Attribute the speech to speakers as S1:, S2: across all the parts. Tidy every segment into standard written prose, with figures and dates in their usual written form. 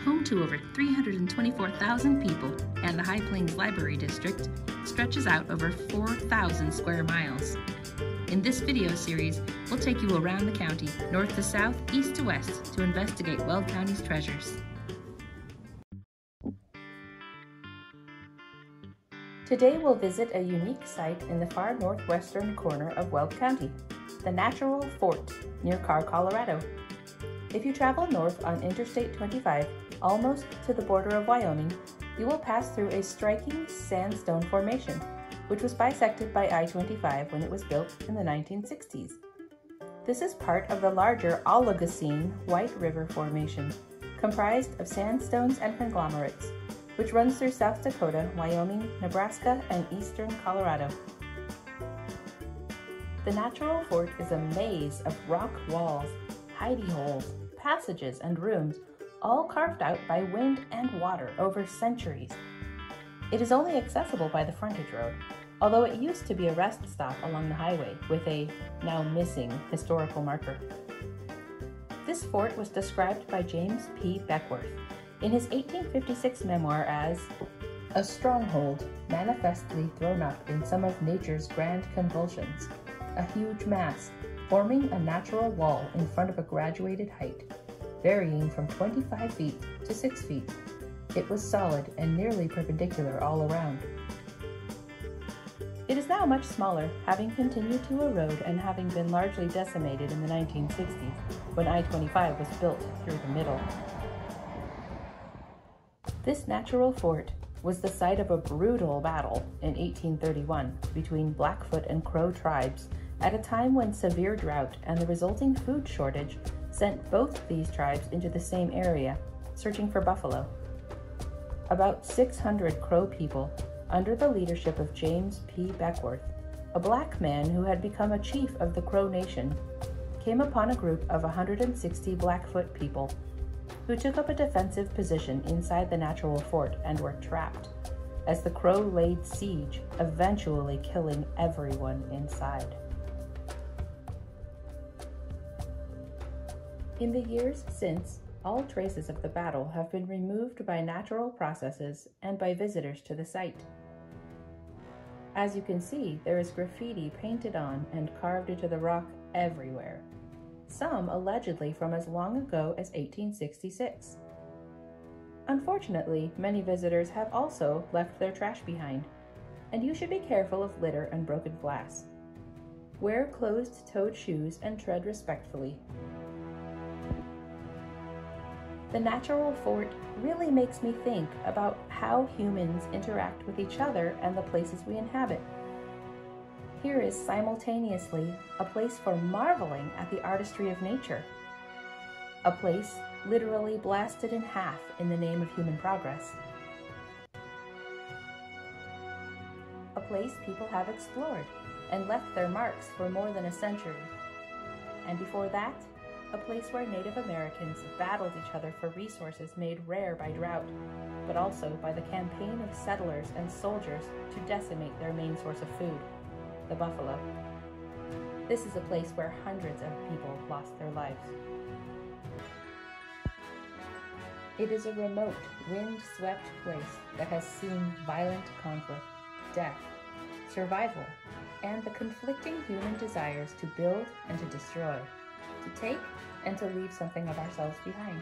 S1: Home to over 324,000 people and the High Plains Library District, stretches out over 4,000 square miles. In this video series, we'll take you around the county, north to south, east to west, to investigate Weld County's treasures. Today we'll visit a unique site in the far northwestern corner of Weld County, the Natural Fort near Carr, Colorado. If you travel north on Interstate 25, almost to the border of Wyoming, you will pass through a striking sandstone formation, which was bisected by I-25 when it was built in the 1960s. This is part of the larger Oligocene White River Formation, comprised of sandstones and conglomerates, which runs through South Dakota, Wyoming, Nebraska, and eastern Colorado. The Natural Fort is a maze of rock walls, hidey holes, passages, and rooms, all carved out by wind and water over centuries. It is only accessible by the frontage road, although it used to be a rest stop along the highway with a now missing historical marker. This fort was described by James P. Beckworth in his 1856 memoir as a stronghold manifestly thrown up in some of nature's grand convulsions, a huge mass forming a natural wall in front of a graduated height, varying from 25 feet to 6 feet. It was solid and nearly perpendicular all around. It is now much smaller, having continued to erode and having been largely decimated in the 1960s when I-25 was built through the middle. This natural fort was the site of a brutal battle in 1831 between Blackfoot and Crow tribes at a time when severe drought and the resulting food shortage sent both these tribes into the same area, searching for buffalo. About 600 Crow people, under the leadership of James P. Beckworth, a black man who had become a chief of the Crow Nation, came upon a group of 160 Blackfoot people who took up a defensive position inside the natural fort and were trapped, as the Crow laid siege, eventually killing everyone inside. In the years since, all traces of the battle have been removed by natural processes and by visitors to the site. As you can see, there is graffiti painted on and carved into the rock everywhere, some allegedly from as long ago as 1866. Unfortunately, many visitors have also left their trash behind, and you should be careful of litter and broken glass. Wear closed-toed shoes and tread respectfully. The Natural Fort really makes me think about how humans interact with each other and the places we inhabit. Here is simultaneously a place for marveling at the artistry of nature, a place literally blasted in half in the name of human progress, a place people have explored and left their marks for more than a century, and before that, a place where Native Americans battled each other for resources made rare by drought, but also by the campaign of settlers and soldiers to decimate their main source of food, the buffalo. This is a place where hundreds of people lost their lives. It is a remote, wind-swept place that has seen violent conflict, death, survival, and the conflicting human desires to build and to destroy, to take and to leave something of ourselves behind.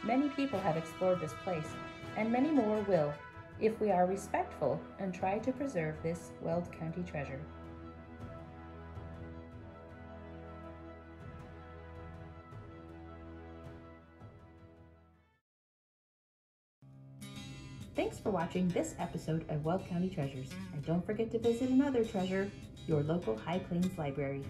S1: Many people have explored this place, and many more will, if we are respectful and try to preserve this Weld County treasure. Thanks for watching this episode of Weld County Treasures, and don't forget to visit another treasure, your local High Plains Library.